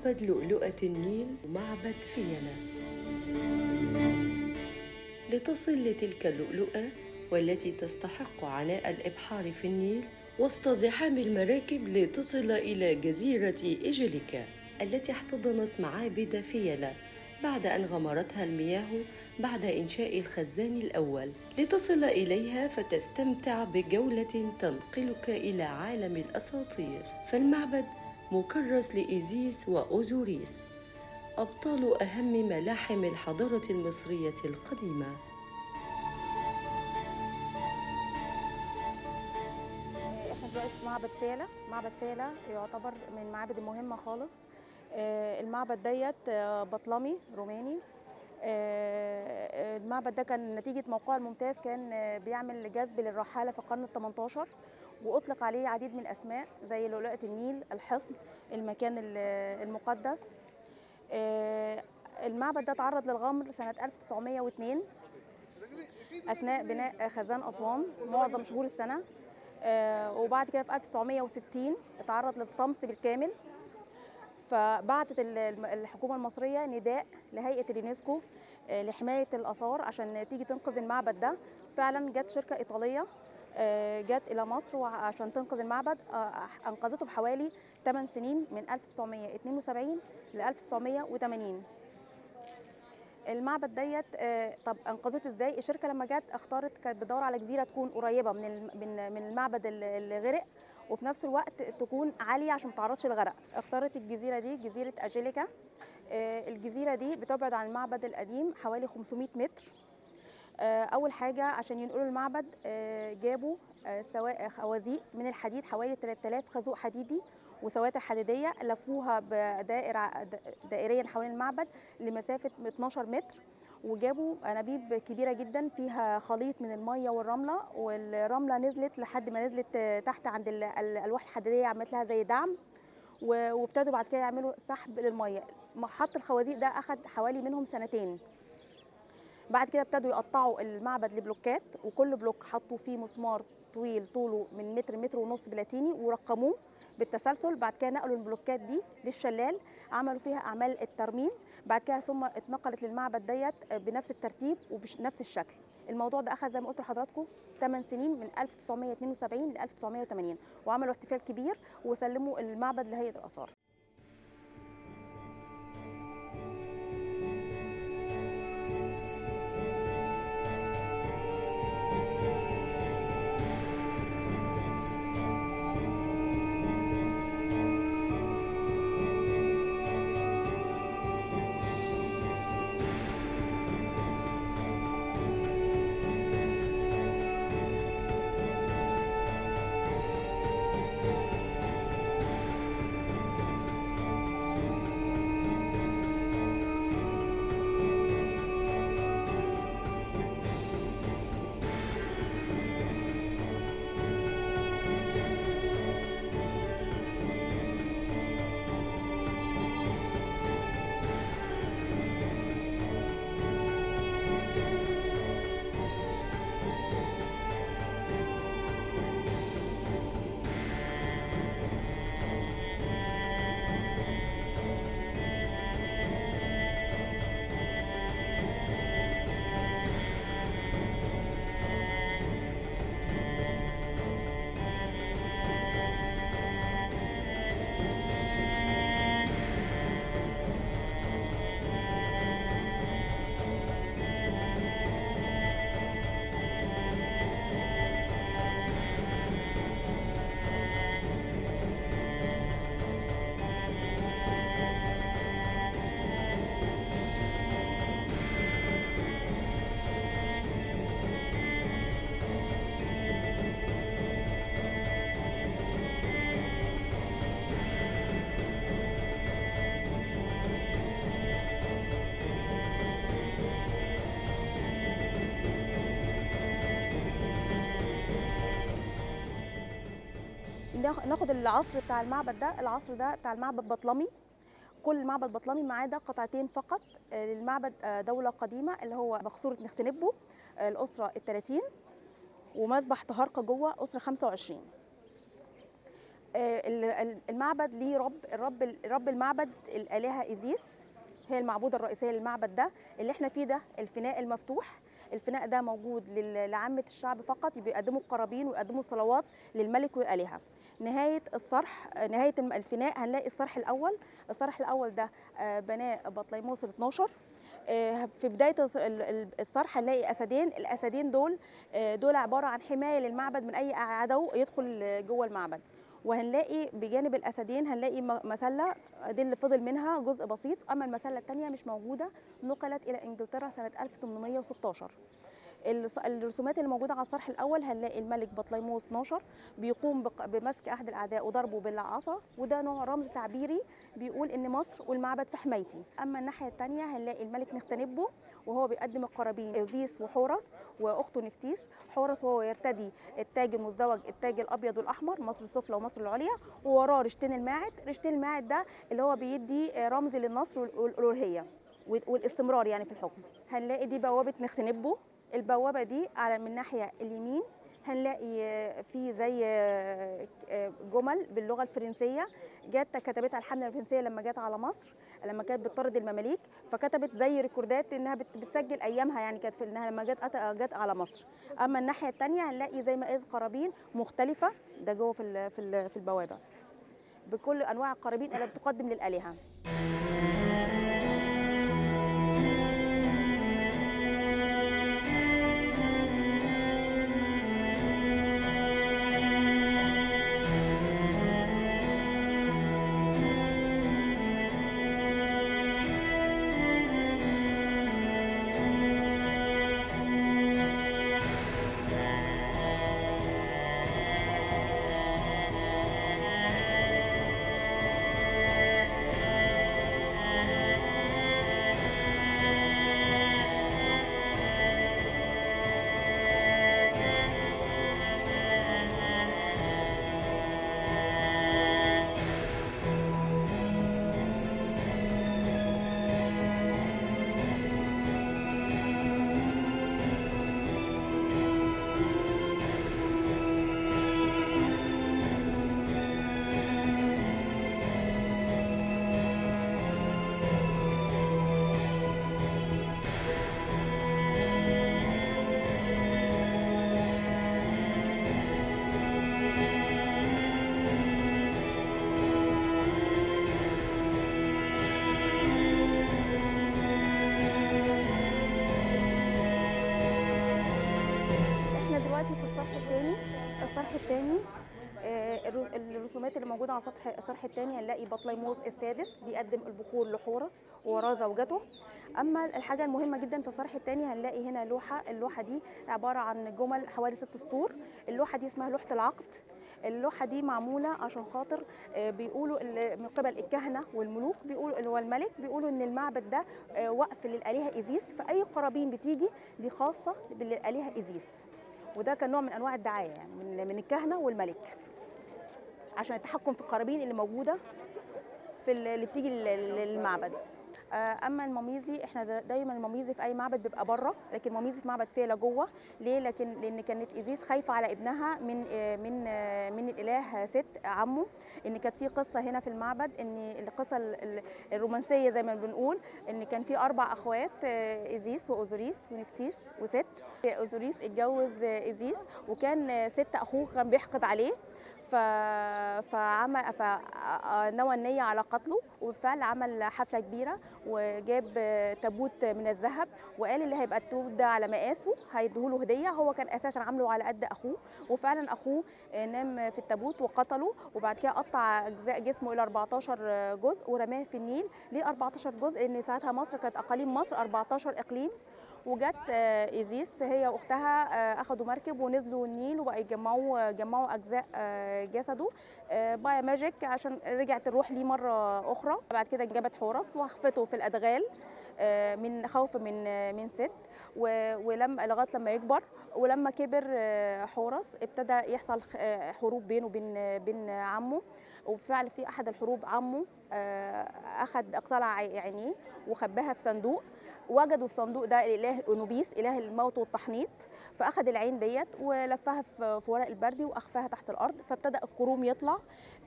معبد لؤلؤة النيل ومعبد فيلة. لتصل لتلك اللؤلؤة والتي تستحق عناء الإبحار في النيل وسط زحام المراكب لتصل إلى جزيرة إيجيليكا التي احتضنت معابد فيلة بعد أن غمرتها المياه بعد إنشاء الخزان الأول. لتصل إليها فتستمتع بجولة تنقلك إلى عالم الأساطير، فالمعبد مكرس لإيزيس وأوزوريس، أبطال أهم ملاحم الحضارة المصرية القديمة. احنا دلوقتي في معبد فيلة. معبد فيلة يعتبر من المعابد المهمة خالص. المعبد ديت بطلمي روماني. المعبد ده كان نتيجة موقعه الممتاز، كان بيعمل جذب للرحالة في القرن ال18، وأطلق عليه عديد من الأسماء زي لؤلؤة النيل، الحصن، المكان المقدس. المعبد ده تعرض للغمر سنة 1902 أثناء بناء خزان أسوان معظم شهور السنة. وبعد كده في 1960 اتعرض للطمس بالكامل، فبعتت الحكومة المصرية نداء لهيئة اليونسكو لحماية الآثار عشان تيجي تنقذ المعبد ده. فعلا جت شركة إيطالية جت إلى مصر عشان تنقذ المعبد. أنقذته في حوالي 8 سنين من 1972 ل 1980. المعبد ديت طب انقذته ازاي؟ الشركه لما جت اختارت، كانت بتدور على جزيره تكون قريبه من المعبد اللي غرق، وفي نفس الوقت تكون عاليه عشان ما تعرضش للغرق. اختارت الجزيره دي جزيره اجيليكا. الجزيره دي بتبعد عن المعبد القديم حوالي 500 متر. اول حاجه عشان ينقلوا المعبد جابوا خوازيق من الحديد، حوالي 3000 خازوق حديدي وسواتر حديديه، لفوها دائريا حوالين المعبد لمسافه 12 متر، وجابوا انابيب كبيره جدا فيها خليط من الميه والرمله، والرمله نزلت لحد ما نزلت تحت عند الالواح الحديديه، عملت لها زي دعم، وابتدوا بعد كده يعملوا سحب للميه. حط الخوازيق ده اخذ حوالي منهم سنتين. بعد كده ابتدوا يقطعوا المعبد لبلوكات، وكل بلوك حطوا فيه مسمار طويل طوله من متر، متر ونص بلاتيني، ورقموه بالتسلسل. بعد كده نقلوا البلوكات دي للشلال، عملوا فيها اعمال الترميم. بعد كده ثم اتنقلت للمعبد ديت بنفس الترتيب وبنفس الشكل. الموضوع ده اخذ زي ما قلت لحضراتكم 8 سنين من 1972 ل 1980، وعملوا احتفال كبير وسلموا المعبد لهيئه الاثار. ناخد العصر بتاع المعبد ده. العصر ده بتاع المعبد بطلمي. كل معبد بطلمي ما عدا قطعتين فقط للمعبد دولة قديمة، اللي هو مقصورة نختنبو الأسرة ال30، ومذبح طهارقة جوه أسرة 25. المعبد ليه رب المعبد الآلهة إيزيس، هي المعبودة الرئيسية للمعبد ده. اللي احنا فيه ده الفناء المفتوح. الفناء ده موجود لعامة الشعب فقط، بيقدموا القرابين ويقدموا صلوات للملك والآلهة. نهاية الصرح، نهاية الفناء هنلاقي الصرح الأول. الصرح الأول ده بناه بطليموس ال 12. في بداية الصرح هنلاقي أسدين. الأسدين دول عبارة عن حماية للمعبد من أي عدو يدخل جوه المعبد. وهنلاقي بجانب الأسدين هنلاقي مسلة، دي اللي فضل منها جزء بسيط. أما المسلة الثانية مش موجودة، نقلت إلى إنجلترا سنة 1816. الرسومات اللي موجوده على الصرح الاول هنلاقي الملك بطليموس 12 بيقوم بمسك احد الاعداء وضربه بالعصا، وده نوع رمز تعبيري بيقول ان مصر والمعبد في حمايتي. اما الناحيه الثانيه هنلاقي الملك نختنبو وهو بيقدم القرابين اوزيس وحورس واخته نفتيس. حورس وهو يرتدي التاج المزدوج، التاج الابيض والاحمر، مصر السفلى ومصر العليا، ووراه رشتين الماعد. رشتين الماعد ده اللي هو بيدي رمز للنصر والالوهيه والاستمرار يعني في الحكم. هنلاقي دي بوابه نختنبو. البوابه دي على من الناحيه اليمين هنلاقي في زي جمل باللغه الفرنسيه، كتبتها الحمله الفرنسيه لما جت على مصر، لما كانت بتطرد المماليك، فكتبت زي ريكوردات انها بتسجل ايامها، يعني كانت في انها لما جت على مصر. اما الناحيه الثانيه هنلاقي زي ما قلت قرابين مختلفه، ده جوه في البوابه بكل انواع القرابين اللي بتقدم للالهه. احنا دلوقتي في الصرح الثاني. الصرح الثاني الرسومات اللي موجوده على الصرح الثاني هنلاقي بطليموس السادس بيقدم البخور لحورس ووراه زوجته. اما الحاجه المهمه جدا في الصرح الثاني هنلاقي هنا لوحه. اللوحه دي عباره عن جمل حوالي 6 سطور. اللوحه دي اسمها لوحه العقد. اللوحه دي معموله عشان خاطر بيقولوا من قبل الكهنه والملوك، بيقولوا اللي هو الملك، بيقولوا ان المعبد ده وقف للالهه ايزيس، فاي قرابين بتيجي دي خاصه بالالهه ايزيس. وده كان نوع من انواع الدعايه يعني من الكهنه والملك عشان التحكم في القرابين اللي موجوده اللي بتيجي للمعبد. اما المميزي، احنا دايما المميزي في اي معبد بيبقى بره، لكن المميزي في معبد فيلة جوه. ليه؟ لان كانت ايزيس خايفه على ابنها من الاله ست عمه. ان كانت في قصه هنا في المعبد، ان القصه الرومانسيه زي ما بنقول، ان كان في 4 اخوات، ايزيس واوزوريس ونفتيس وست. اوزوريس اتجوز ايزيس، وكان ست اخوه كان بيحقد عليه، فنوى النية على قتله. وبالفعل عمل حفلة كبيرة وجاب تابوت من الذهب، وقال اللي هيبقى التابوت ده على مقاسه هيديهوله هدية. هو كان أساسا عامله على قد أخوه، وفعلا أخوه نام في التابوت وقتله، وبعد كده قطع أجزاء جسمه إلى 14 جزء ورماه في النيل. ليه 14 جزء؟ لأن ساعتها مصر كانت أقاليم مصر 14 إقليم، وجت ايزيس هي واختها اخذوا مركب ونزلوا النيل وبقى جمعوا اجزاء جسده باي ماجيك عشان رجعت الروح ليه مره اخرى. بعد كده جابت حورس وخفته في الادغال من خوف من ست، ولما لغايه لما يكبر. ولما كبر حورس ابتدى يحصل حروب بينه وبين عمه. وبالفعل في احد الحروب عمه اقتلع عينيه وخباها في صندوق. وجدوا الصندوق ده الاله انوبيس، اله الموت والتحنيط، فاخد العين ديت ولفها في ورق البردي واخفاها تحت الارض، فابتدى الكروم يطلع.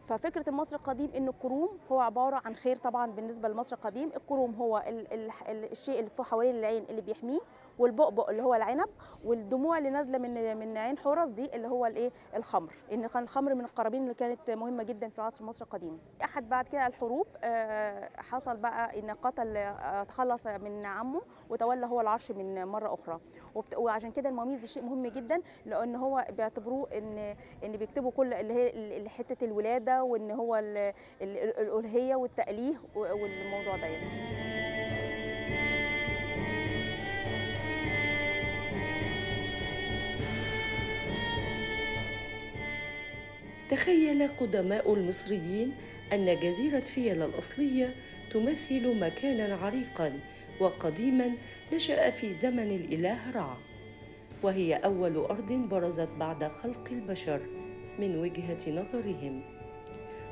ففكره المصري القديم ان الكروم هو عباره عن خير. طبعا بالنسبه للمصري القديم الكروم هو الشيء اللي في حوالين العين اللي بيحميه، والبؤبؤ اللي هو العنب، والدموع اللي نازله من عين حورس دي اللي هو الايه الخمر، ان كان الخمر من القرابين اللي كانت مهمه جدا في عصر مصر القديم. احد بعد كده الحروب حصل بقى ان قتل تخلص من عمه وتولى هو العرش من مره اخرى. وعشان كده المواميس دي شيء مهم جدا، لان هو بيعتبروه ان بيكتبوا كل اللي هي حته الولاده، وان هو الالوهيه والتاليه والموضوع ده يعني. تخيل قدماء المصريين أن جزيرة فيلة الأصلية تمثل مكاناً عريقاً وقديماً نشأ في زمن الإله رع، وهي أول أرض برزت بعد خلق البشر من وجهة نظرهم.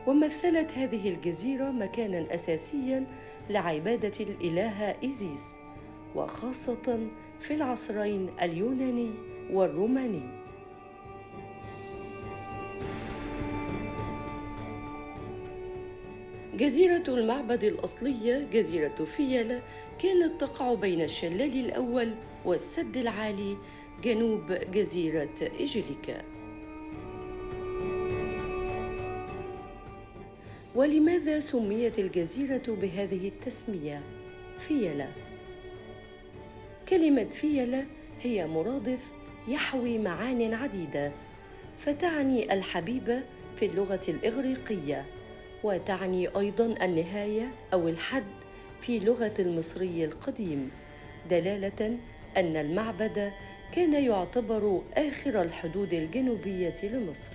ومثلت هذه الجزيرة مكاناً أساسياً لعبادة الإلهة إيزيس، وخاصة في العصرين اليوناني والروماني. جزيرة المعبد الأصلية جزيرة فيلة كانت تقع بين الشلال الأول والسد العالي جنوب جزيرة إيجيليكا. ولماذا سميت الجزيرة بهذه التسمية فيلة؟ كلمة فيلة هي مرادف يحوي معان عديدة، فتعني الحبيبة في اللغة الإغريقية، وتعني أيضاً النهاية أو الحد في لغة المصري القديم، دلالة أن المعبد كان يعتبر آخر الحدود الجنوبية لمصر.